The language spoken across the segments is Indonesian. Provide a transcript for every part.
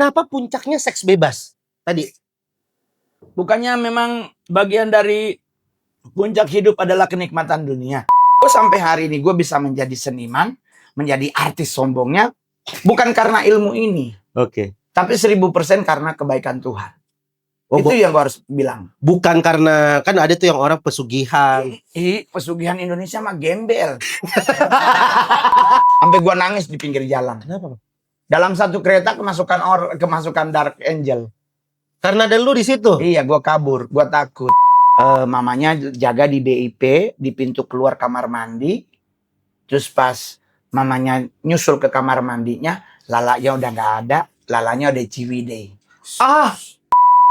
Kenapa puncaknya seks bebas tadi? Bukannya memang bagian dari puncak hidup adalah kenikmatan dunia. Gue sampai hari ini gue bisa menjadi seniman, menjadi artis sombongnya, bukan karena ilmu ini. Oke. Tapi 1000% karena kebaikan Tuhan. Itu yang gue harus bilang. Bukan karena, kan ada tuh yang orang pesugihan. Pesugihan Indonesia mah gembel. Sampai gue nangis di pinggir jalan. Kenapa? Dalam satu kereta kemasukan Dark Angel. Karena ada lu di situ. Iya, gue kabur, gue takut. Mamanya jaga di BIP, di pintu keluar kamar mandi. Terus pas mamanya nyusul ke kamar mandinya, lalanya udah nggak ada, lalanya udah ciwidey.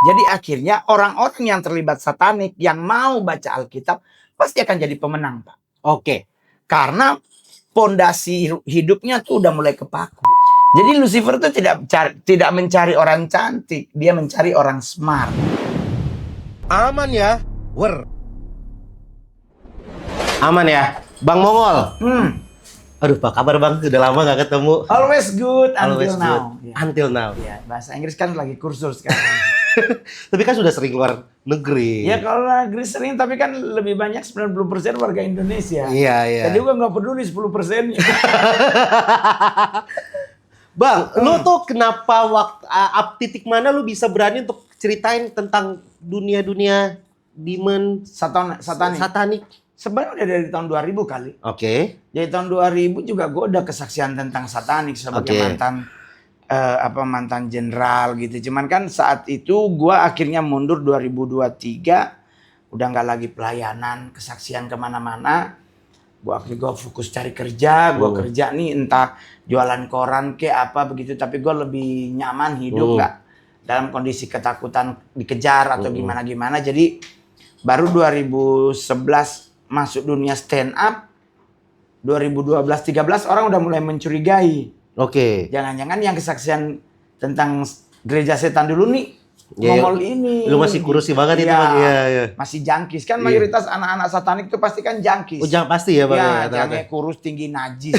Jadi akhirnya orang-orang yang terlibat satanik yang mau baca Alkitab pasti akan jadi pemenang, Pak. Oke. Karena pondasi hidupnya tuh udah mulai kepaku. Jadi Lucifer tuh tidak mencari orang cantik, dia mencari orang smart. Aman ya, Aman ya, Bang Mongol. Aduh, Pak, kabar Bang? Udah lama gak ketemu. Always good Always until now. good. Until now. Ya, bahasa Inggris kan lagi kursus sekarang. Tapi kan sudah sering keluar negeri. Ya kalau negeri sering, tapi kan lebih banyak 90% warga Indonesia. Iya. Jadi gua nggak peduli 10%. Bang, lu tuh kenapa titik mana lu bisa berani untuk ceritain tentang dunia-dunia demon satanik? Sebenarnya udah dari tahun 2000 kali. Oke. Dari tahun 2000 juga gue udah kesaksian tentang satanik sebagai mantan jenderal gitu. Cuman kan saat itu gue akhirnya mundur 2023, udah nggak lagi pelayanan, kesaksian kemana-mana. Gue fokus cari kerja, gue kerja nih entah jualan koran ke apa begitu, tapi gue lebih nyaman hidup nggak dalam kondisi ketakutan dikejar atau gimana-gimana. Jadi baru 2011 masuk dunia stand up, 2012-13 orang udah mulai mencurigai. Oke. Jangan-jangan yang kesaksian tentang gereja setan dulu nih, ngomol ini. Lu masih kurusi banget itu, Bang. Iya. Masih jangkis. Kan mayoritas anak-anak satanik itu pasti kan jangkis. Pasti ya, Bang. Ya, jangan kurus, tinggi, najis.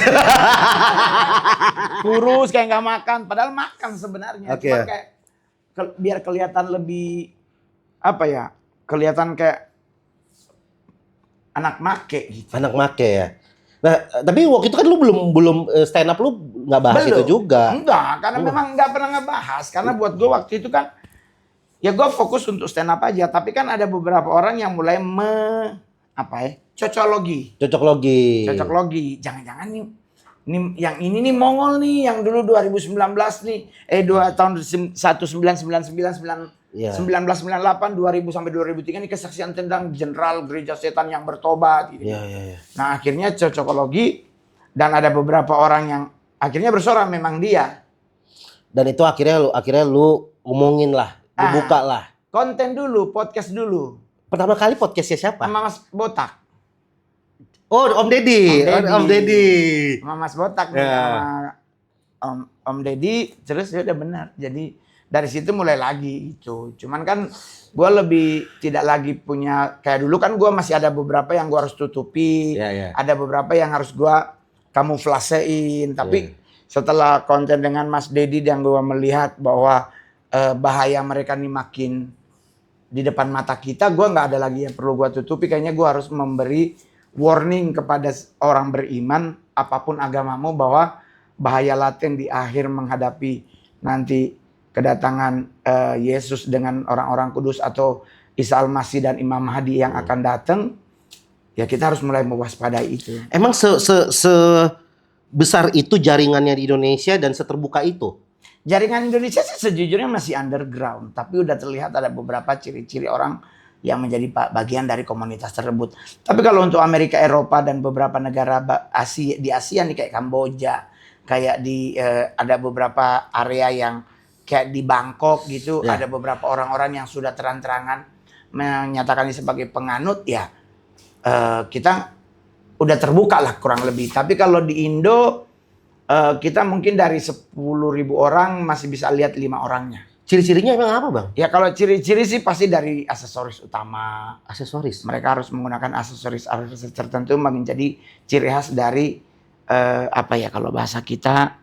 Kurus kayak nggak makan, padahal makan sebenarnya. Cuma kayak biar kelihatan lebih kelihatan kayak anak make gitu. Anak make ya. Nah, tapi waktu itu kan lu belum stand up, lu nggak bahas itu juga. Enggak, karena memang nggak pernah ngebahas. Karena buat gue waktu itu kan, ya gue fokus untuk stand up aja. Tapi kan ada beberapa orang yang mulai cocoklogi. Jangan-jangan nih yang ini nih Mongol nih, yang dulu 2019 nih, tahun 1998, 2000 sampai 2003 ini kesaksian tentang jenderal gereja setan yang bertobat gitu. Iya. Nah, akhirnya cocokologi dan ada beberapa orang yang akhirnya bersuara memang dia. Dan itu akhirnya lu ngomongin lah, dibuka lah. Konten dulu, podcast dulu. Pertama kali podcastnya siapa? Sama Mas Botak. Oh, Om Deddy. Sama Mas Botak sama Om Deddy, terus ya udah benar. Jadi dari situ mulai lagi gitu. Cuman kan gue lebih tidak lagi punya, kayak dulu kan gue masih ada beberapa yang gue harus tutupi. Ada beberapa yang harus gue kamuflasein. Tapi setelah konten dengan Mas Deddy yang gue melihat bahwa bahaya mereka nih makin di depan mata kita, gue nggak ada lagi yang perlu gue tutupi. Kayaknya gue harus memberi warning kepada orang beriman, apapun agamamu, bahwa bahaya laten di akhir menghadapi nanti kedatangan Yesus dengan orang-orang kudus atau Isa Al-Masih dan Imam Mahdi yang akan datang. Ya kita harus mulai mewaspadai itu. Emang sebesar itu jaringannya di Indonesia dan seterbuka itu? Jaringan Indonesia sih sejujurnya masih underground, tapi udah terlihat ada beberapa ciri-ciri orang yang menjadi bagian dari komunitas tersebut. Tapi kalau untuk Amerika, Eropa dan beberapa negara di Asia nih kayak Kamboja, kayak di ada beberapa area yang kayak di Bangkok gitu, ada beberapa orang-orang yang sudah terang-terangan menyatakan ini sebagai penganut, ya kita udah terbuka lah kurang lebih. Tapi kalau di Indo kita mungkin dari 10.000 orang masih bisa lihat 5 orangnya. Ciri-cirinya emang apa, Bang? Ya kalau ciri-ciri sih pasti dari aksesoris utama. Aksesoris? Mereka harus menggunakan aksesoris tertentu menjadi ciri khas dari kalau bahasa kita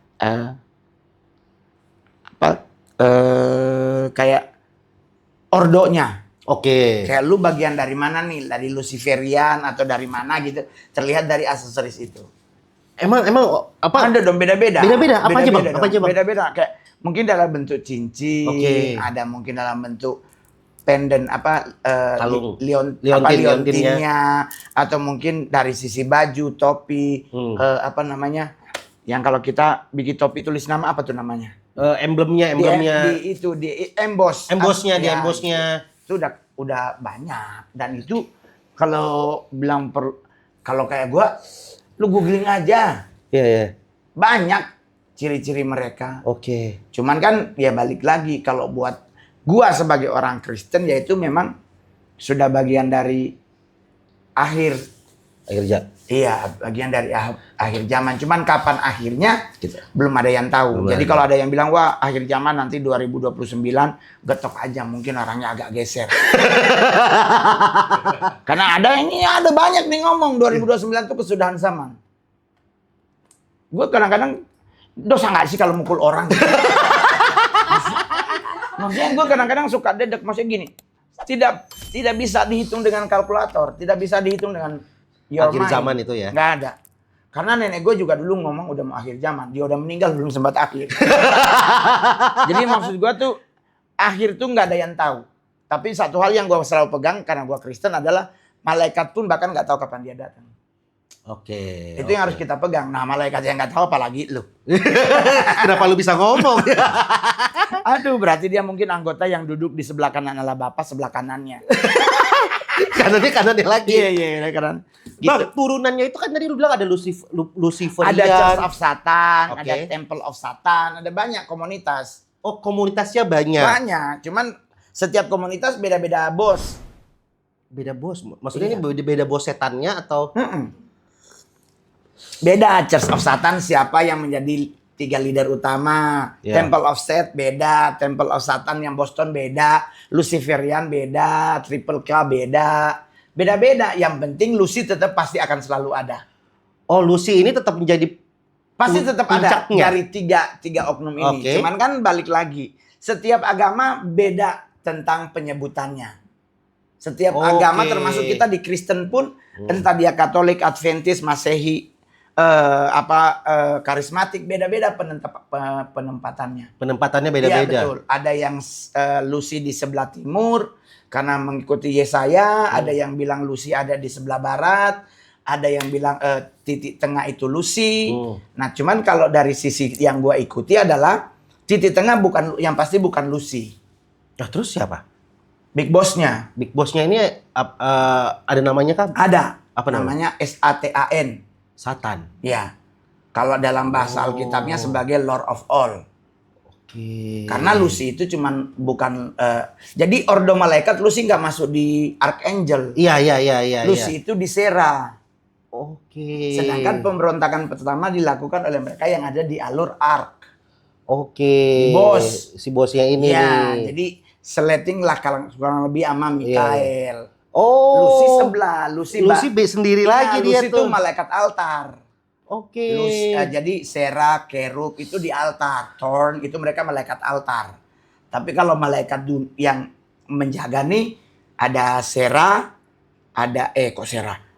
kayak ordonya. Oke. Kayak lu bagian dari mana nih? Dari Luciferian atau dari mana gitu. Terlihat dari aksesoris itu. Emang apa? Ada dong beda-beda. Beda-beda. Apa aja, Bang? Beda-beda Apa aja, dong. Bang? Beda-beda. Kayak mungkin dalam bentuk cincin, Oke. ada mungkin dalam bentuk pendant Kalung. liontinnya, atau mungkin dari sisi baju, topi, apa namanya? Yang kalau kita bikin topi tulis nama apa tuh namanya? Emblemnya. Di emboss. Embossnya, di Ya, embossnya. itu udah banyak, dan itu kalau bilang kalau kayak gua, lu googling aja. Iya. Banyak ciri-ciri mereka. Oke. Cuman kan ya balik lagi, kalau buat gua sebagai orang Kristen yaitu memang sudah bagian dari akhir. Iya, bagian dari akhir zaman. Cuman kapan akhirnya belum ada yang tahu. Jadi kalau ada yang bilang wah akhir zaman nanti 2029, getok aja, mungkin orangnya agak geser. Karena ada banyak nih ngomong 2029 itu kesudahan zaman. Gue kadang-kadang dosa nggak sih kalau mukul orang? Maksudnya gue kadang-kadang suka dedek, maksudnya gini, tidak bisa dihitung dengan kalkulator, tidak bisa dihitung dengan Akhir zaman itu ya? Nggak ada. Karena nenek gue juga dulu ngomong udah mau akhir zaman, dia udah meninggal belum sempat akhir. Jadi maksud gue tuh akhir tuh nggak ada yang tahu. Tapi satu hal yang gue selalu pegang karena gue Kristen adalah malaikat pun bahkan nggak tahu kapan dia datang. Oke. Itu yang harus kita pegang. Nah malaikat yang nggak tahu apalagi lu. Kenapa lu bisa ngomong? Aduh, berarti dia mungkin anggota yang duduk di sebelah kanan Allah Bapa, sebelah kanannya. Kanannya lagi. Iya, kanan. Gitu. Bang, turunannya itu kan tadi lu bilang ada Luciferian. Ada Church of Satan, Oke. ada Temple of Satan, ada banyak komunitas. Oh, komunitasnya banyak. Banyak, cuman setiap komunitas beda-beda bos. Beda bos. Maksudnya ini beda bos setannya atau? Beda Church of Satan siapa yang menjadi 3 leader utama. Yeah. Temple of Set beda, Temple of Satan yang Boston beda, Luciferian beda, Triple K beda. Beda-beda, yang penting Lucy tetap pasti akan selalu ada. Oh, Lucy ini tetap menjadi Pasti tetap ada puncaknya. dari tiga oknum ini. Oke. Cuman kan balik lagi, setiap agama beda tentang penyebutannya. Setiap agama termasuk kita di Kristen pun, entah dia Katolik, Adventis, Masehi, karismatik, beda-beda penempatannya. Penempatannya beda-beda. Iya betul. Ada yang Lucy di sebelah timur karena mengikuti Yesaya, ada yang bilang Lucy ada di sebelah barat, ada yang bilang titik tengah itu Lucy. Nah, cuman kalau dari sisi yang gua ikuti adalah titik tengah yang pasti bukan Lucy. Nah, terus siapa? Big Boss-nya. Big Boss-nya ini ada namanya kan? Ada. Apa namanya? Satan. Satan. Ya. Kalau dalam bahasa Alkitabnya sebagai Lord of All. Oke. Karena Lucy itu cuman bukan jadi ordo malaikat, Lucy nggak masuk di Archangel. Iya. Lucy itu di Sera. Oke. Sedangkan pemberontakan pertama dilakukan oleh mereka yang ada di alur Ark. Oke. Si bosnya ini. Ya, jadi seleting lah kurang lebih sama Mikael. Oh. Lucy sebelah, Lucy sendiri lagi dia Lucy tuh. itu malaikat altar. Oke. Jadi Sera, Kerub itu di altar, Thorn itu mereka malaikat altar. Tapi kalau malaikat yang menjaga nih ada Sera, ada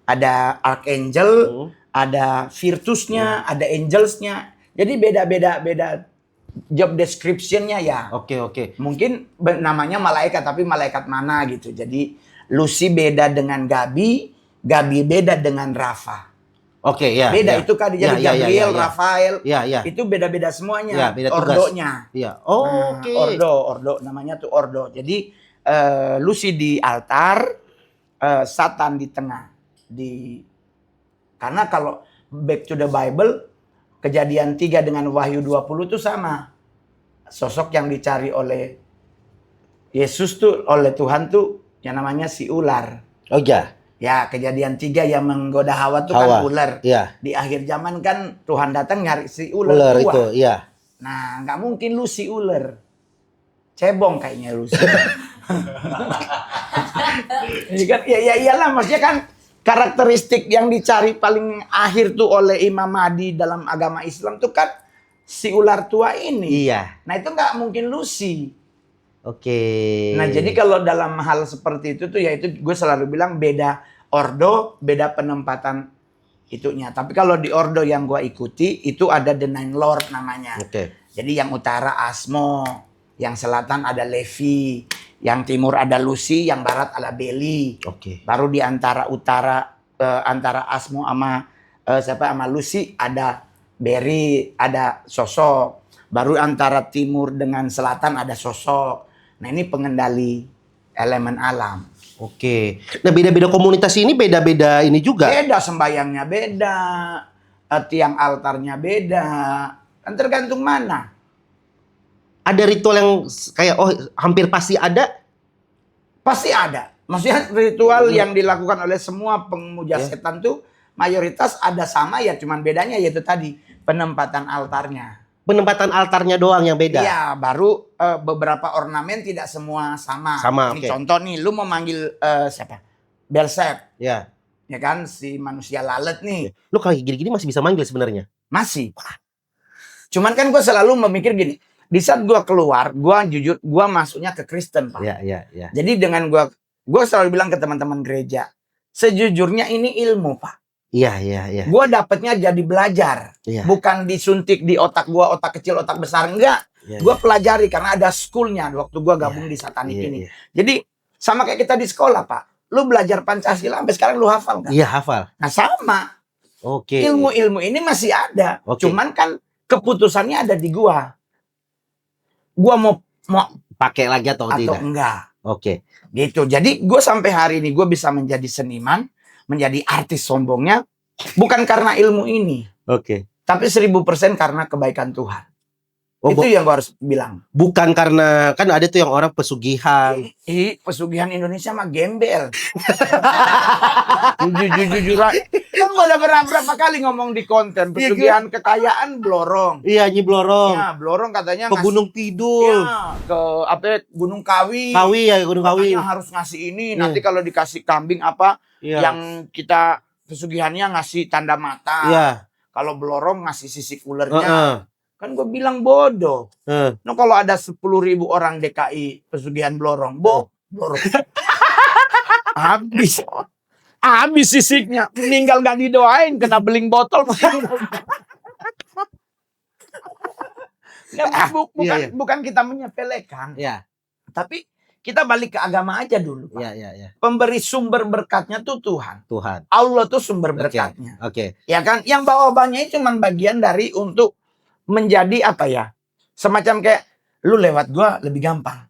ada Archangel, ada Virtusnya, ada Angelsnya. Jadi beda job description-nya ya. Oke. Mungkin namanya malaikat tapi malaikat mana gitu. Jadi Lucy beda dengan Gabi beda dengan Rafa. Oke, ya. Beda itu kan jadi Gabriel, Rafael. Ya. Itu beda-beda semuanya. Ya, beda tugas. Ordonya. Iya. Oh, Nah, oke. Ordo namanya tuh ordo. Jadi Lucy di altar, Satan di tengah. Karena kalau back to the Bible, Kejadian 3 dengan Wahyu 20 itu sama. Sosok yang dicari oleh Yesus tuh, oleh Tuhan tuh yang namanya si ular. Oh iya. Ya, Kejadian 3 yang menggoda Hawa tuh kan ular. Iya. Di akhir zaman kan Tuhan datang nyari si ular tua. Itu, iya. Nah, nggak mungkin lu si ular. Cebong kayaknya lu. Ini kan ya iyalah, maksudnya kan karakteristik yang dicari paling akhir tuh oleh Imam Mahdi dalam agama Islam tuh kan si ular tua ini. Iya. Nah itu nggak mungkin Lucy. Oke. Nah jadi kalau dalam hal seperti itu tuh ya itu gue selalu bilang beda ordo, beda penempatan itunya. Tapi kalau di ordo yang gue ikuti itu ada The Nine Lord namanya. Oke. Jadi yang utara Asmo, yang selatan ada Levi, yang timur ada Lucy, yang barat ada Beli. Oke. Baru di antara utara antara Asmo sama sama Lucy ada Berry, ada sosok. Baru antara timur dengan selatan ada sosok. Nah ini pengendali elemen alam. Oke. Nah beda-beda komunitas ini beda-beda ini juga. Beda sembayangnya beda, tiang altarnya beda. Kan tergantung mana. Ada ritual yang kayak hampir pasti ada. Pasti ada. Maksudnya ritual yang dilakukan oleh semua pemuja setan tuh mayoritas ada sama ya, cuman bedanya yaitu tadi penempatan altarnya. Penempatan altarnya doang yang beda. Iya, baru beberapa ornamen tidak semua sama. Sama, Ini oke. contoh nih, lu mau manggil siapa? Belzeb, Ya. ya kan si manusia lalat nih. Lu kayak gini-gini masih bisa manggil sebenarnya. Masih. Cuman kan gue selalu memikir gini, di saat gue keluar, gue jujur, gue masuknya ke Kristen, Pak. Iya. Jadi dengan gue selalu bilang ke teman-teman gereja, sejujurnya ini ilmu, Pak. Iya. Gue dapetnya jadi belajar, Iya. bukan disuntik di otak gue, otak kecil, otak besar, enggak. Iya, Gue pelajari karena ada schoolnya waktu gue gabung di satanik ini. Iya. Jadi sama kayak kita di sekolah, Pak. Lu belajar Pancasila sampai sekarang lu hafal kan? Iya, hafal. Nah sama, Oke. ilmu-ilmu ini masih ada. Oke. Cuman kan keputusannya ada di gua. Gua mau Pakai lagi atau atau tidak? enggak. Oke. Gitu. Jadi gue sampai hari ini gue bisa menjadi seniman, menjadi artis sombongnya bukan karena ilmu ini, Oke. tapi 1000% karena kebaikan Tuhan. Oh, Itu yang gue harus bilang. bukan karena kan ada tuh yang orang pesugihan. Pesugihan Indonesia mah gembel. Jujur aja. Kan gue udah berapa kali ngomong di konten pesugihan kekayaan blorong. Iya, Nyi Blorong. Ya, blorong katanya Ke Gunung Kidul. Ya, ke apa Gunung Kawi. Kawi ya, Gunung Kawi. Katanya harus ngasih ini. Nanti kalau dikasih kambing apa Iya. yang kita pesugihannya ngasih tanda mata. Iya. Kalau blorong ngasih sisik ulernya. Heeh. Kan gue bilang bodoh. Heeh. Nah kalau ada 10.000 orang DKI pesugihan blorong, blorong. Habis sisiknya. Meninggal gak didoain, kena beling botol. Bukan kita menyepelekan. Iya. Tapi kita balik ke agama aja dulu, Pak. Iya. Pemberi sumber berkatnya tuh Tuhan. Tuhan. Allah tuh sumber berkatnya. Oke. Ya kan? Yang bawah-bawahnya itu cuma bagian dari untuk menjadi apa ya? Semacam kayak lu lewat gua lebih gampang.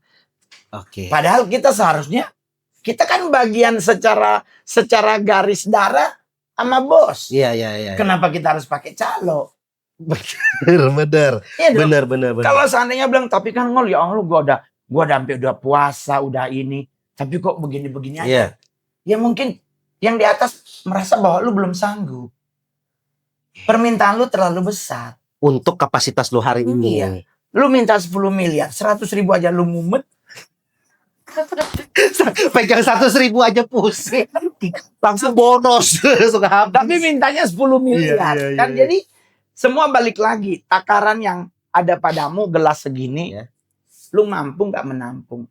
Oke. Padahal kita seharusnya kita kan bagian secara garis darah sama bos. Iya. Kenapa kita harus pakai calo? Bener. Iya dong. Bener. Kalau seandainya bilang tapi kan ngol ya Allah gua udah sampai udah puasa, udah ini, tapi kok begini-begini aja. Iya. Ya mungkin yang di atas merasa bahwa lu belum sanggup. Permintaan lu terlalu besar. Untuk kapasitas lu hari ini. Iya. Lu minta 10 miliar, 100.000 aja lu mumet. Pegang 100.000 aja pusing. Langsung bonus. Suka habis. Tapi mintanya 10 miliar. Iya. Kan jadi semua balik lagi. Takaran yang ada padamu gelas segini. Iya. Lu mampu nggak menampung.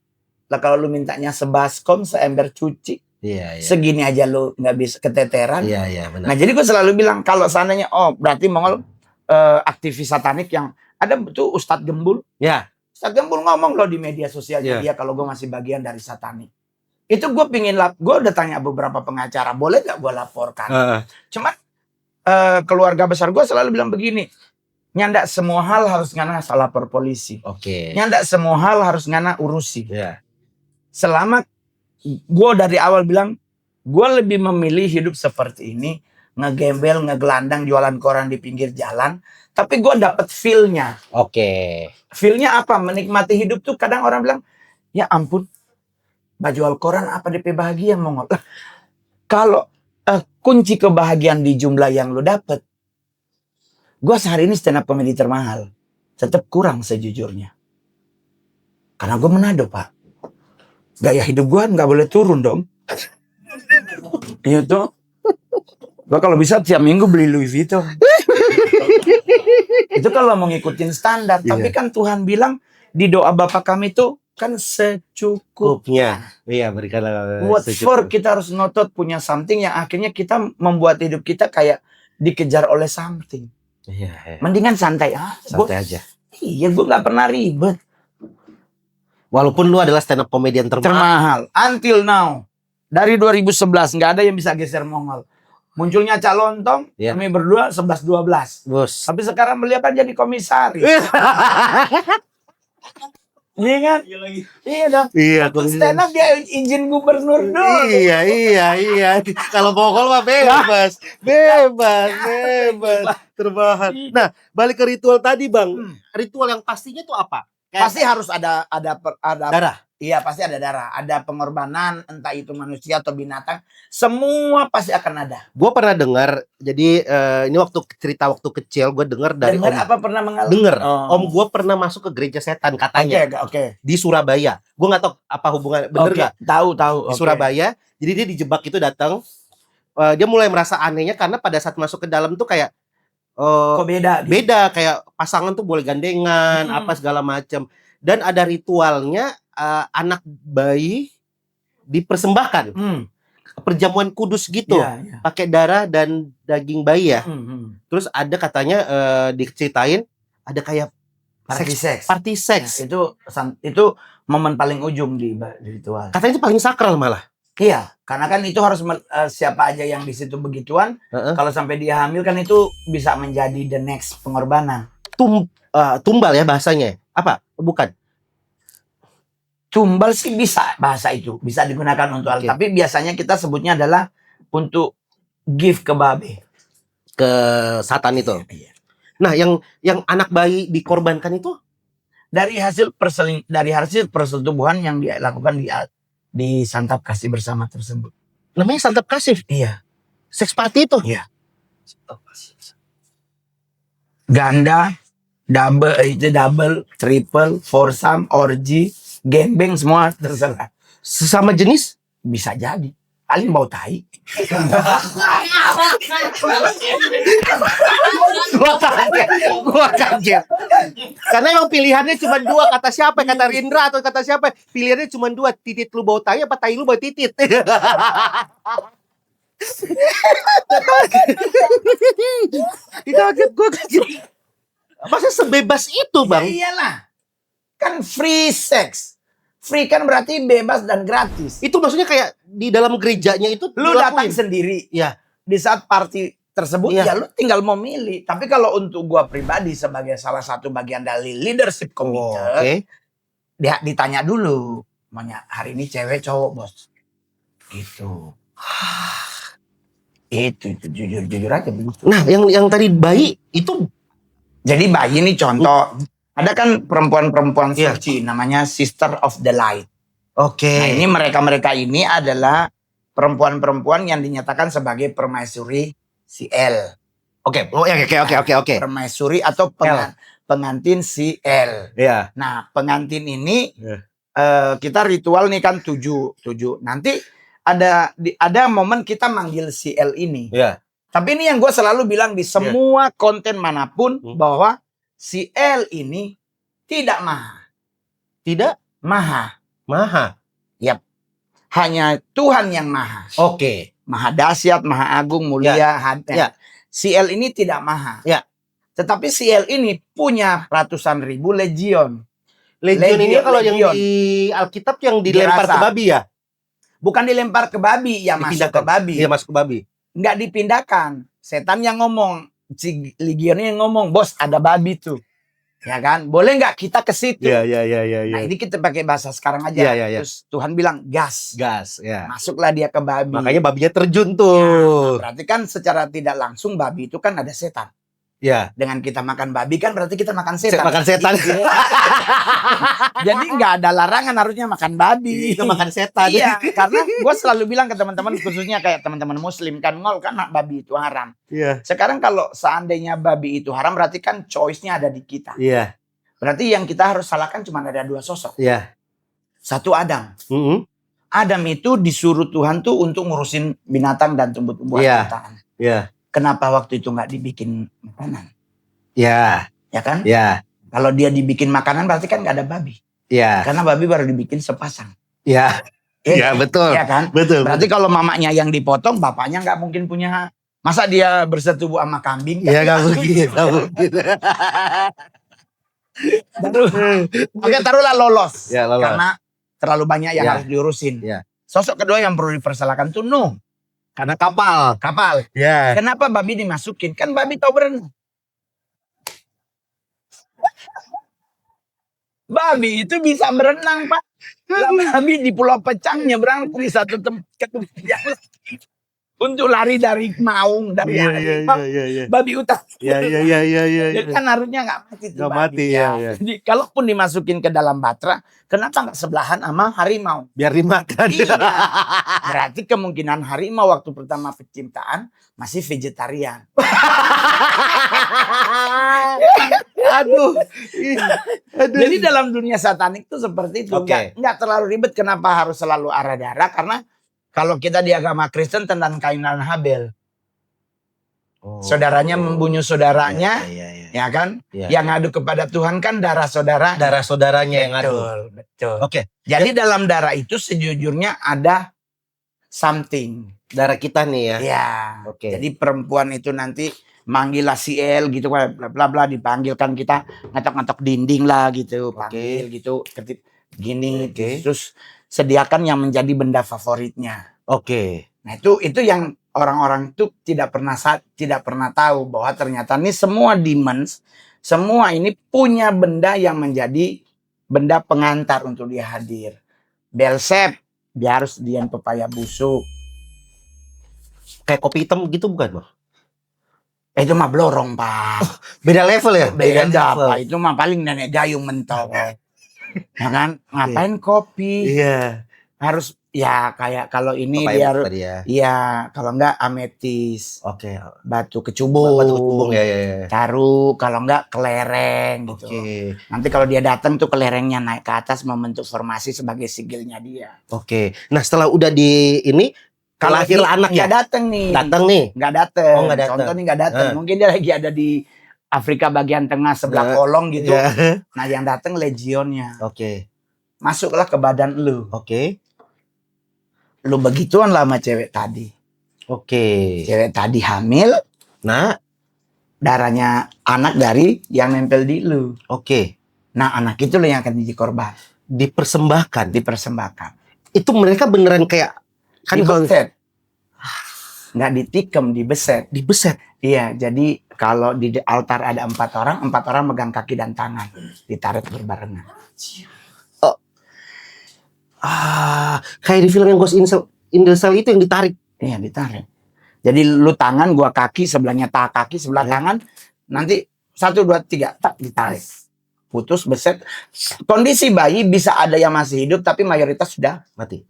Lah kalau lu mintanya sebaskom, seember cuci. Iya. Segini aja lu nggak bisa keteteran. Iya, benar. Nah jadi gue selalu bilang kalau seandainya berarti Mongol aktivis satanik yang ada tuh Ustadz Gembul. Ya. Ustadz Gembul ngomong loh di media sosialnya dia kalau gue masih bagian dari satanik. Itu gue gue udah tanya beberapa pengacara, boleh gak gue laporkan? Cuma keluarga besar gue selalu bilang begini, nyandak semua hal harus ngana lapor polisi. Oke. Nyandak semua hal harus ngana urusi. Ya. Selama gue dari awal bilang, gue lebih memilih hidup seperti ini, ngegembel, ngegelandang, jualan koran di pinggir jalan, tapi gue dapet feel-nya. Oke. Feel-nya apa? Menikmati hidup tuh kadang orang bilang, ya ampun, jual koran apa DP bahagia Mongol. Kalau kunci kebahagiaan di jumlah yang lo dapet, gue sehari ini stand up comedy termahal, tetap kurang sejujurnya. Karena gue Manado, Pak. Gaya hidup gue nggak boleh turun dong. Iya tuh. Gue kalau bisa tiap minggu beli Louis Vuitton. Itu kalau mau ngikutin standar. Iya. Tapi kan Tuhan bilang di doa Bapa kami tuh kan secukupnya. Kupnya. Iya, berikanlah What for secukupnya. kita harus ngotot punya something yang akhirnya kita membuat hidup kita kayak dikejar oleh something. Iya. Mendingan santai Santai aja. Iya, gue nggak pernah ribet. Walaupun lu adalah stand up comedian termahal. Termahal. Until now. Dari 2011 nggak ada yang bisa geser Mongol. Munculnya Cak Lontong, Iya. kami berdua 11-12. Bos. Tapi sekarang beliau kan jadi komisaris. Iya kan? Iya dong. Iya, Stand up dia izin gubernur dulu. Iya. Kalau Mongol mah bebas. Terbahan. Nah, balik ke ritual tadi, Bang. Ritual yang pastinya tuh apa? Pasti harus ada darah. Iya, pasti ada darah. Ada pengorbanan, entah itu manusia atau binatang. Semua pasti akan ada. Gue pernah dengar, jadi ini cerita waktu kecil gue dengar dari Dengar om. apa pernah mengalami? Dengar, Oh. Om gue pernah masuk ke gereja setan katanya Oke. di Surabaya. Gue nggak tahu apa hubungan, bener Oke, nggak? tahu. Di Surabaya, jadi dia dijebak itu datang. Dia mulai merasa anehnya karena pada saat masuk ke dalam tuh kayak Kok beda? beda, kayak pasangan tuh boleh gandengan, apa segala macam. Dan ada ritualnya, anak bayi dipersembahkan. Perjamuan kudus gitu. Iya. Pakai darah dan daging bayi ya. Terus ada katanya diceritain ada kayak party seks. Ya, itu momen paling ujung di ritual. Katanya itu paling sakral malah. Iya, karena kan itu harus siapa aja yang di situ begituan. Kalau sampai dia hamil kan itu bisa menjadi the next pengorbanan. Tumbal ya bahasanya. Apa? Bukan. Tumbal sih bisa bahasa itu, bisa digunakan untuk hal. Tapi biasanya kita sebutnya adalah untuk give ke babe. Ke Satan itu. Iya. Nah, yang anak bayi dikorbankan itu dari hasil persetubuhan yang dilakukan di santap kasih bersama tersebut. namanya santap kasih. Iya. Seks party itu. Iya. Ganda, double, triple, foursome, orgy, gangbang semua terserah. Sesama jenis Bisa jadi. Paling bau tai. Gua kaget. Karena emang pilihannya cuma dua, kata siapa? Kata Rindra atau kata siapa? Pilihannya cuma dua, titit lu bau tai apa tai lu bau titit. Gue kaget. Masa sebebas itu, Bang? Ya iyalah. Kan free sex. Free kan berarti bebas dan gratis. Itu maksudnya kayak di dalam gerejanya itu Lu datang sendiri. Ya. Di saat party tersebut Iya. ya lu tinggal memilih. Tapi kalau untuk gua pribadi sebagai salah satu bagian dari leadership committee, dia ditanya dulu, maunya hari ini cewek cowok, Bos. Gitu. itu jujur aja begitu. Nah, yang tadi bayi itu Jadi bayi ini contoh. Ada kan perempuan-perempuan Iya. suci namanya Sister of the Light. oke. Nah, ini mereka ini adalah perempuan-perempuan yang dinyatakan sebagai permaisuri CL. Oke. Permaisuri atau pengantin CL. Iya. Nah, pengantin ini Iya. kita ritual nih kan 7. Nanti ada momen kita manggil CL ini. Iya. Tapi ini yang gue selalu bilang di semua konten manapun bahwa CL ini tidak maha. Tidak Maha. maha. Yap. Hanya Tuhan yang maha. Oke. Maha dahsyat, maha agung, mulia. Ya. CL ini tidak maha. Ya. Tetapi CL ini punya ratusan ribu legion. Legion ini kalau yang Legion. di Alkitab yang dilempar Dirasa. ke babi ya? Bukan dilempar ke babi, ya masuk ke babi. Iya, masuk ke babi. Nggak dipindahkan. Setan yang ngomong, si legionnya yang ngomong, bos ada babi tuh. Ya kan? Boleh nggak kita ke situ? Iya. Nah ini kita pakai bahasa sekarang aja. Iya. Terus Tuhan bilang gas. Gas, ya. Masuklah dia ke babi. Makanya babinya terjun Nah, tuh. berarti kan secara tidak langsung babi itu kan ada setan. Ya. Dengan kita makan babi kan berarti kita makan setan. Makan setan. Jadi nggak ada larangan harusnya makan babi. Itu makan setan. Iya, karena gue selalu bilang ke teman-teman khususnya kayak teman-teman muslim kan ngol kan babi itu haram. Iya. Sekarang kalau seandainya babi itu haram berarti kan choice-nya ada di kita. Iya. Berarti yang kita harus salahkan cuma ada dua sosok. Iya. Satu Adam. Adam itu disuruh Tuhan tuh untuk ngurusin binatang dan tumbuh-tumbuhan Iya. ciptaan. Iya. Kenapa waktu itu nggak dibikin makanan? Iya. ya kan? Ya. Kalau dia dibikin makanan berarti kan nggak ada babi. Ya. Karena babi baru dibikin sepasang. Ya. Ya, betul. Ya kan? Betul. Berarti kalau mamanya yang dipotong, bapaknya nggak mungkin punya. Masa dia bersetubuh sama kambing? Iya, nggak mungkin. Nggak mungkin. Oke, taruhlah lolos. Ya, lolos. Karena terlalu banyak yang harus diurusin. Ya. Sosok kedua yang perlu dipersalahkan tuh Nuh. Karena kapal. Ya. Kenapa babi dimasukin? Kan babi tahu berenang. Babi itu bisa berenang, Pak. Lah, babi di Pulau Pecang nyebrang dari satu tempat ke tempat yang lain. Untuk lari dari maung, dari harimau. Babi utang. Jadi kan harusnya nggak mati tuh Nggak babi. mati, ya. Jadi kalaupun dimasukin ke dalam batra, kenapa nggak sebelahan sama harimau? Biar dimakan. Iya. Berarti kemungkinan harimau waktu pertama penciptaan masih vegetarian. Aduh. Jadi dalam dunia satanik itu seperti itu. Nggak terlalu ribet. Kenapa harus selalu arah darah? Karena kalau kita di agama Kristen tentang Kain dan Habel. Saudaranya membunuh saudaranya. Ya kan? Yang ngadu kepada Tuhan kan darah saudara. Darah saudaranya yang ngadu. Betul. Jadi dalam darah itu sejujurnya ada something. Darah kita nih ya. Ya. Jadi perempuan itu nanti manggil si El gitu, bla bla bla, dipanggilkan kita ngetok-ngetok dinding lah gitu, panggil gitu, gini, terus sediakan yang menjadi benda favoritnya. Nah itu yang orang-orang itu tidak pernah tahu bahwa ternyata ini semua demons, semua ini punya benda yang menjadi benda pengantar untuk dia hadir. Belzeb, dia harus sediain pepaya busuk. Kayak kopi hitam gitu bukan, Bang? Itu mah blorong, Pak. Beda level ya? Beda Pak. Itu mah paling nenek gayung mentok. Ya kan? Ngapain kopi? Iya. Harus ya kayak kalau ini Pepaya dia harus iya, kalau enggak ametis. Batu kecubung. Batu kecubung ya. Taruh, kalau enggak kelereng gitu. Nanti kalau dia datang tuh kelerengnya naik ke atas membentuk formasi sebagai sigilnya dia. Nah, setelah udah di ini kalau lahir anak ya? Nggak datang nih. Nggak datang. Contoh nih nggak datang. Mungkin dia lagi ada di Afrika bagian tengah sebelah kolong gitu. Nah yang datang legionnya. Masuklah ke badan lu. Lu begituan lah sama cewek tadi. Cewek tadi hamil. Nah. Darahnya anak dari yang nempel di lu. Nah anak itu lo yang akan jadi korban. Dipersembahkan. Itu mereka beneran kayak kan dibeset. Nggak ditikam, dibeset. Iya, jadi kalau di altar ada 4 orang megang kaki dan tangan, ditarik berbarengan. Kayak di film yang Ghost in the Shell itu yang ditarik. Iya, ditarik. Jadi lu tangan, gua kaki, sebelahnya kaki, sebelah tangan, nanti 1, 2, 3, tak ditarik. Putus, beset. Kondisi bayi bisa ada yang masih hidup, tapi mayoritas sudah mati.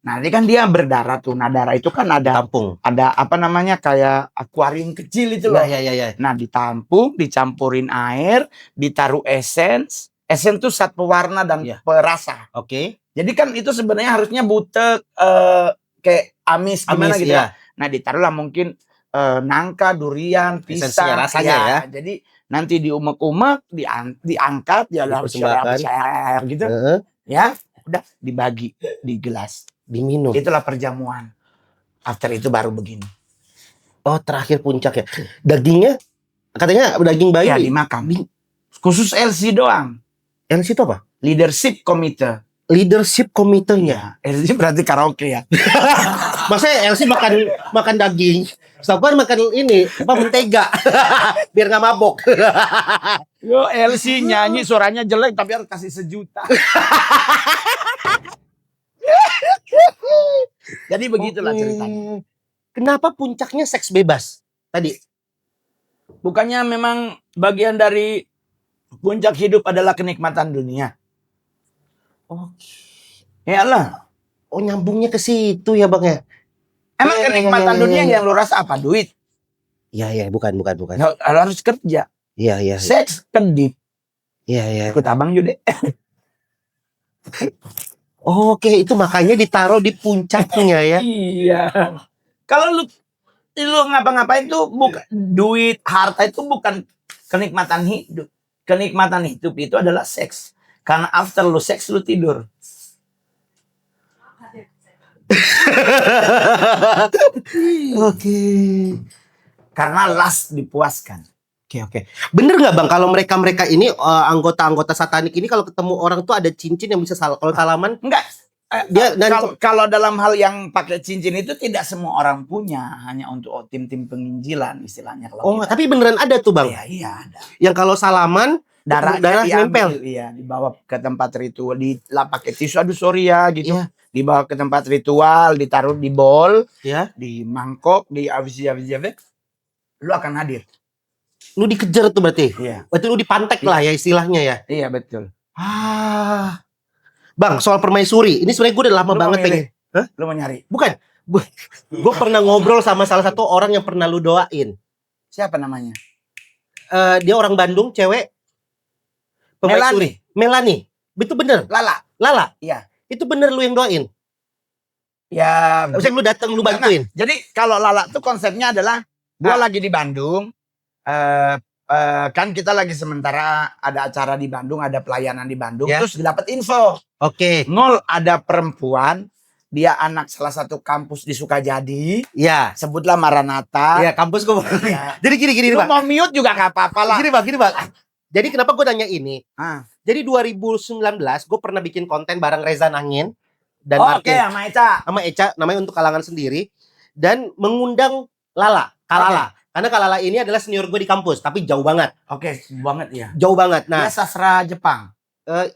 Nah, ini kan dia berdarah tuh. Nah, darah itu kan ada tampung. Ada apa namanya kayak akuarium kecil itu loh. Ya. Nah, ditampung, dicampurin air, ditaruh essence. Essence itu zat pewarna dan perasa. Jadi kan itu sebenarnya harusnya butek kayak amis gimana gitu ya. Nah, ditaruhlah mungkin nangka, durian, pisang rasanya ya. Jadi nanti diumek-umek, diangkat, ya lah gitu. Ya, udah dibagi di gelas. Diminum. Itulah perjamuan. After itu baru begini. Terakhir puncak ya. Dagingnya katanya daging bayi ya dimakan. Khusus LC doang. LC itu apa? Leadership Committee. Leadership Committee-nya. LC berarti karaoke ya. Maksudnya LC makan daging. Setahu kan makan ini mentega. Biar nggak mabok. Yo LC nyanyi suaranya jelek tapi harus kasih 1 juta. Jadi begitulah ceritanya. Kenapa puncaknya seks bebas tadi? Bukannya memang bagian dari puncak hidup adalah kenikmatan dunia? Iyalah. Nyambungnya ke situ ya, Bang ya. Emang kenikmatan dunia yang lu rasa apa? Duit? Iya, bukan. Harus kerja. Iya. Seks kedip. Iya. Ikut abang juga deh. Itu makanya ditaruh di puncaknya ya. Iya. Kalau lu ngapa-ngapain tuh bukan duit, harta itu bukan Kenikmatan hidup itu adalah seks. Karena after lu seks lu tidur. Oke. Karena lust dipuaskan. Oke. Bener nggak Bang kalau mereka ini anggota-anggota satanik ini kalau ketemu orang tuh ada cincin yang bisa kalau salaman Enggak. dia Kalau dalam hal yang pakai cincin itu tidak semua orang punya, hanya untuk tim-tim penginjilan istilahnya. Kalau tapi beneran ada tuh Bang. Iya ada. Yang kalau salaman darah nempel. Iya, dibawa ke tempat ritual, pakai tisu, aduh sorry ya gitu. Iya. Dibawa ke tempat ritual, ditaruh di bowl, ya, di mangkok, di lu akan hadir. Lu dikejar tuh berarti. Iya. Berarti lu dipantek lah ya istilahnya ya. Iya betul. Bang, soal permaisuri, ini sebenarnya gue udah lama banget pengen. Hah? Lu mau nyari? Bukan. Gue pernah ngobrol sama salah satu orang yang pernah lu doain. Siapa namanya? Dia orang Bandung, cewek. Permaisuri. Melani. Itu bener. Lala. Iya. Itu bener lu yang doain. Ya. Maksudnya lu datang lu bantuin. Jadi kalau Lala tuh konsepnya adalah gue lagi di Bandung. Kan kita lagi sementara ada acara di Bandung, ada pelayanan di Bandung, terus dapat info. Oke. Ngol ada perempuan, dia anak salah satu kampus di Sukajadi. Ya. Sebutlah Maranatha. Ya kampus gue. Ya. Jadi gini Lu Bang. mau mute juga gak apa-apa lah. Gini Bang. Jadi kenapa gue nanya ini? Jadi 2019 gue pernah bikin konten bareng Reza Nangin dan Martin. Sama Eca. Sama Eca, namanya Untuk Kalangan Sendiri. Dan mengundang Kalala. Karena Kalala ini adalah senior gue di kampus, tapi jauh banget. Banget ya. Jauh banget. Nah, dia sastra Jepang.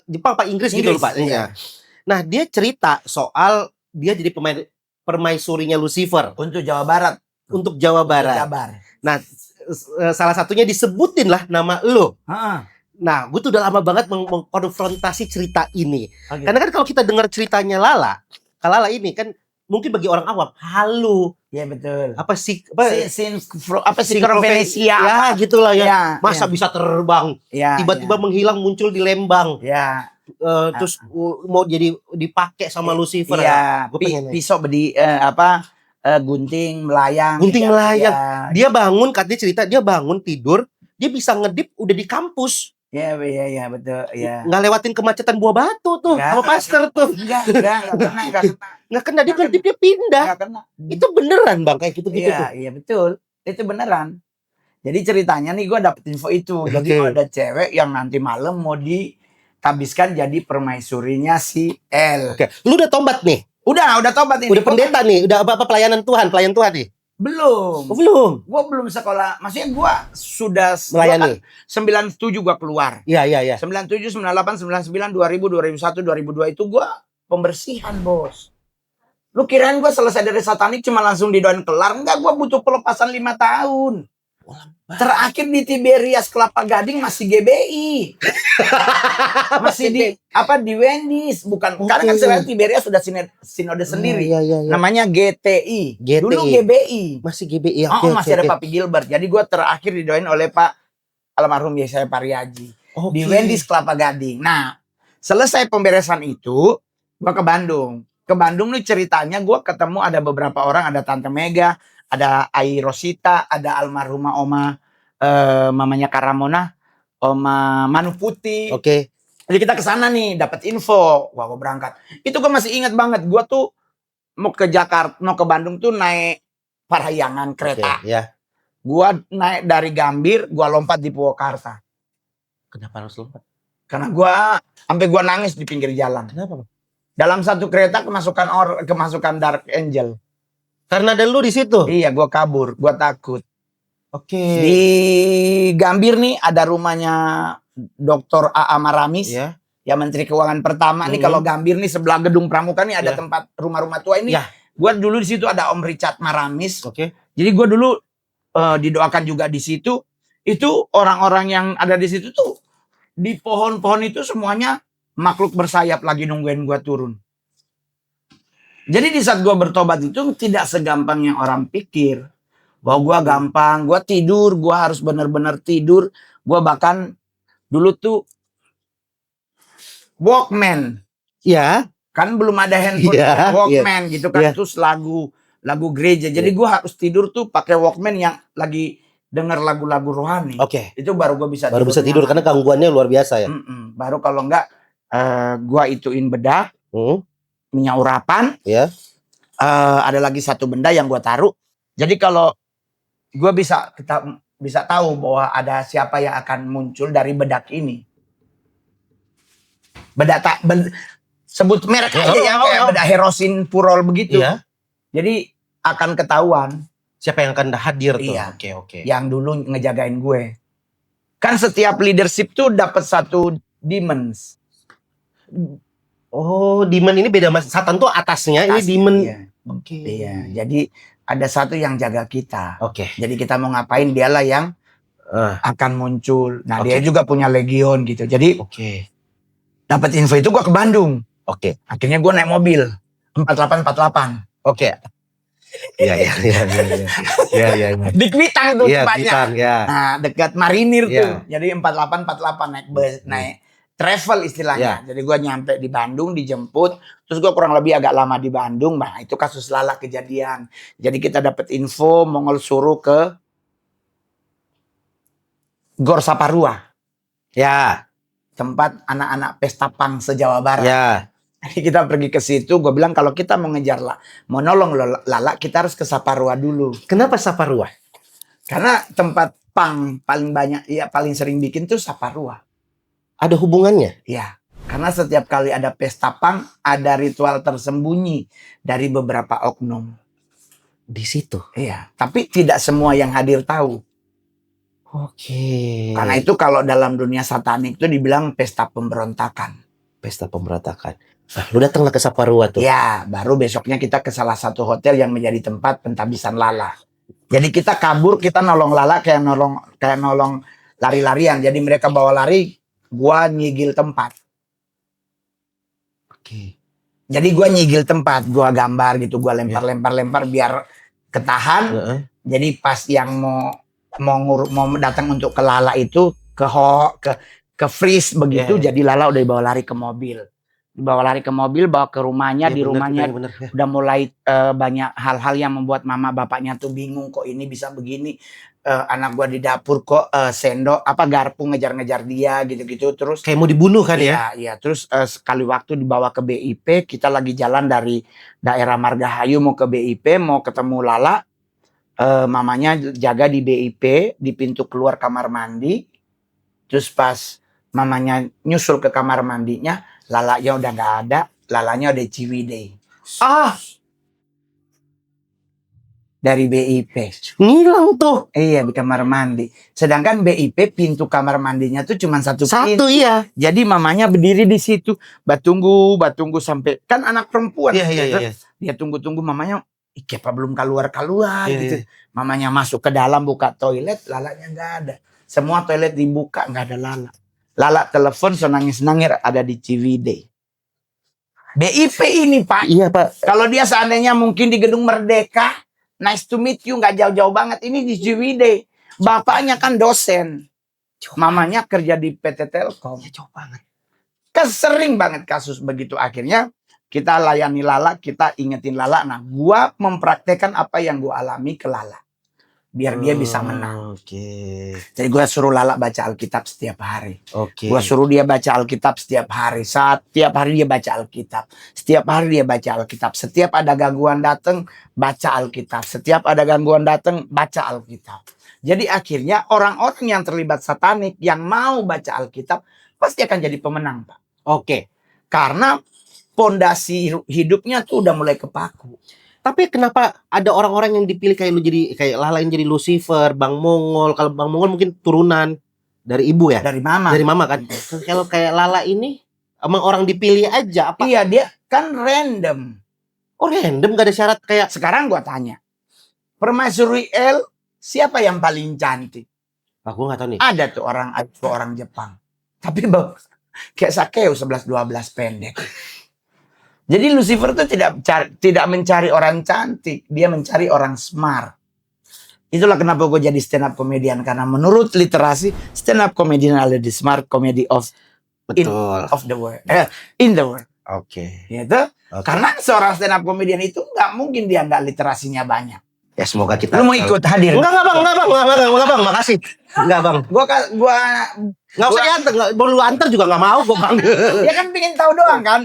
Jepang apa Inggris gitu lupa. Iya. Nah, dia cerita soal dia jadi permaisurinya Lucifer. Untuk Jawa Barat. Untuk Jawa Barat. Nah, salah satunya disebutin lah nama lo. Nah, gue tuh udah lama banget mengkonfrontasi cerita ini. Karena kan kalau kita dengar ceritanya Kalala ini kan mungkin bagi orang awam halu. Iya betul. Sinkrovenesia. Ya, gitulah ya. Masa bisa terbang? Tiba-tiba menghilang muncul di Lembang. Terus mau jadi dipakai sama Lucifer. Pisau gunting melayang. Dia bangun, katanya cerita dia bangun tidur, dia bisa ngedip udah di kampus. Iya betul. Iya. Nggak lewatin kemacetan Buah Batu tuh, sama pastor tuh. Nggak kena dia ngedip dia pindah. Itu beneran Bang kayak gitu tuh. Iya betul. Itu beneran. Jadi ceritanya nih gue dapet info itu. Jadi ada cewek yang nanti malam mau ditabiskan jadi permaisurinya si L. Lu udah tobat nih? Udah tobat ini. Udah pendeta nih, udah apa pelayan Tuhan nih? Belum. Gua belum sekolah. Maksudnya gua sudah melayani. 97 gua keluar. Iya. 97, 98, 99, 2000, 2001, 2002 itu gua pembersihan, Bos. Lu kirain gua selesai dari satanik cuma langsung didoain kelar? Enggak, gua butuh pelepasan 5 tahun. Terakhir di Tiberias Kelapa Gading masih GBI. Masih di Wendy's, bukan. Karena kan sekarang Tiberias sudah sinode sendiri. Namanya GTI. Dulu GBI. Masih GBI. Masih ada Papi Gilbert. Jadi gue terakhir didoain oleh Pak almarhum Yesaya Pariaji. Di Wendy's Kelapa Gading. Nah, selesai pemberesan itu, gue ke Bandung. Ke Bandung nih ceritanya gue ketemu ada beberapa orang, ada Tante Mega, ada Ai Rosita, ada almarhumah mamanya Karamona, Oma Manu Putih. Jadi kita ke sana nih, dapat info. Wah, gue berangkat. Itu gue masih ingat banget. Gue tuh mau ke Bandung tuh naik Parahyangan kereta. Gue naik dari Gambir, gue lompat di Purwakarta. Kenapa harus lompat? Karena sampai gue nangis di pinggir jalan. Kenapa? Dalam satu kereta kemasukan Dark Angel. Karena ada lu di situ. Iya, gue kabur, gue takut. Di Gambir nih ada rumahnya Dr. A.A. Maramis. Ya Menteri Keuangan pertama nih. Kalau Gambir nih sebelah gedung Pramuka nih ada tempat rumah-rumah tua ini. Gue dulu di situ ada Om Richard Maramis. Jadi gue dulu didoakan juga di situ. Itu orang-orang yang ada di situ tuh di pohon-pohon itu semuanya makhluk bersayap lagi nungguin gue turun. Jadi di saat gue bertobat itu tidak segampang yang orang pikir. Bahwa gue gampang, gue tidur, gue harus benar-benar tidur. Gue bahkan dulu tuh Walkman. Kan belum ada handphone Walkman gitu kan. Terus lagu gereja. Jadi gue harus tidur tuh pakai Walkman yang lagi denger lagu-lagu rohani. Oke. Itu baru gue bisa baru bisa tidur karena gangguannya luar biasa ya. Baru kalau enggak gue ituin bedak, minyak urapan. Ya. Ada lagi satu benda yang gue taruh. Jadi kalau gue bisa tahu bahwa ada siapa yang akan muncul dari bedak ini. Sebut merek aja ya, kayak bedak Herosin Purol begitu. Iya. Jadi akan ketahuan siapa yang akan hadir tuh. Iya. Oke. Yang dulu ngejagain gue. Kan setiap leadership tuh dapat satu demons. Oh, demon ini beda mas. Satan tuh atasnya, ini demon. Iya. Oke. Iya, jadi ada satu yang jaga kita. Oke. Jadi kita mau ngapain, dialah yang akan muncul. Nah, dia juga punya legion gitu. Jadi dapat info itu gua ke Bandung. Akhirnya gua naik mobil 4848. Iya. Di Kuitang tuh tempatnya. Ya. Nah, dekat Marinir tuh. Jadi 4848 naik bus, naik travel istilahnya. Jadi gua nyampe di Bandung, dijemput. Terus gua kurang lebih agak lama di Bandung. Nah, itu kasus Lala kejadian. Jadi kita dapat info Mongol suruh ke Gor Saparua. Ya. Tempat anak-anak pesta pang se-Jawa Barat. Ya. Kita pergi ke situ, gue bilang kalau kita mau ngejar mau nolong Lala, kita harus ke Saparua dulu. Kenapa Saparua? Karena tempat pang paling banyak, ya paling sering bikin tuh Saparua. Ada hubungannya? Iya, karena setiap kali ada pesta pang, ada ritual tersembunyi dari beberapa oknum. Di situ? Iya, tapi tidak semua yang hadir tahu. Karena itu kalau dalam dunia satanik itu dibilang pesta pemberontakan. Pesta pemberontakan. Nah, lu datanglah ke Saparua tuh. Ya, baru besoknya kita ke salah satu hotel yang menjadi tempat pentabisan Lala. Jadi kita kabur, kita nolong Lala kayak nolong lari-larian. Jadi mereka bawa lari, gua nyigil tempat. Jadi gua nyigil tempat, gua gambar gitu, gua lempar biar ketahan. Jadi pas yang mau datang untuk ke Lala itu ke freeze begitu, jadi Lala udah dibawa lari ke mobil. Bawa ke rumahnya, di rumahnya udah mulai banyak hal-hal yang membuat mama bapaknya tuh bingung, kok ini bisa begini. Anak gua di dapur kok garpu ngejar-ngejar dia gitu-gitu, terus kayak mau dibunuh kan ya? Iya, terus sekali waktu dibawa ke BIP, kita lagi jalan dari daerah Margahayu mau ke BIP, mau ketemu Lala. Mamanya jaga di BIP, di pintu keluar kamar mandi. Terus pas mamanya nyusul ke kamar mandinya, Lalanya udah nggak ada, Lalanya udah Ciwidey. Dari BIP. Ngilang tuh. Iya, di kamar mandi. Sedangkan BIP pintu kamar mandinya tuh cuma satu pintu. Iya. Jadi mamanya berdiri di situ, batunggu sampai kan anak perempuan. Iya. Dia tunggu mamanya, apa belum keluar gitu. Mamanya masuk ke dalam buka toilet, Lalanya nggak ada. Semua toilet dibuka, nggak ada Lala. Lala telepon senangis-nangis ada di Ciwidey. BIP ini Pak. Iya Pak. Kalau dia seandainya mungkin di Gedung Merdeka, nice to meet you, nggak jauh-jauh banget. Ini di Ciwidey. Bapaknya kan dosen. Mamanya kerja di PT Telkom. Ya, jauh banget. Sering banget kasus begitu. Akhirnya kita layani Lala, kita ingetin Lala. Nah, gua mempraktekkan apa yang gua alami ke Lala. Biar dia bisa menang. Jadi gue suruh Lala baca Alkitab setiap hari. Gue suruh dia baca Alkitab setiap hari. Setiap hari dia baca Alkitab. Setiap hari dia baca Alkitab. Setiap ada gangguan datang, baca Alkitab. Setiap ada gangguan datang, baca Alkitab. Jadi akhirnya orang-orang yang terlibat satanik yang mau baca Alkitab pasti akan jadi pemenang, Pak. Karena pondasi hidupnya tuh udah mulai kepaku. Tapi kenapa ada orang-orang yang dipilih kayak lu, jadi kayak Lala yang jadi Lucifer, Bang Mongol. Kalau Bang Mongol mungkin turunan dari ibu ya? Dari mama. Dari mama kan. Kalau kayak Lala ini emang orang dipilih aja apa? Iya, dia kan random. Oh, random, gak ada syarat kayak. Sekarang gua tanya. Permaisuri El, siapa yang paling cantik? Aku gak tahu nih. Ada tuh orang Jepang. Tapi kayak Sakeo 11-12 pendek. Jadi Lucifer itu tidak mencari orang cantik, dia mencari orang smart. Itulah kenapa gue jadi stand up comedian, karena menurut literasi stand up comedian adalah the smart comedy of the world, in the world. Gitu? Karena seorang stand up comedian itu nggak mungkin dia nggak literasinya banyak. Ya semoga kita. Lu mau ikut hadir? Enggak bang, makasih. Enggak bang. Gua nggak usah diantar, mau lu antar juga nggak mau gua bang. Ya kan pengen tahu doang kan.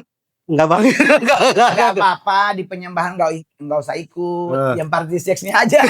Enggak bang. Enggak apa-apa di penyembahan enggak usah ikut. Yang party seksnya aja.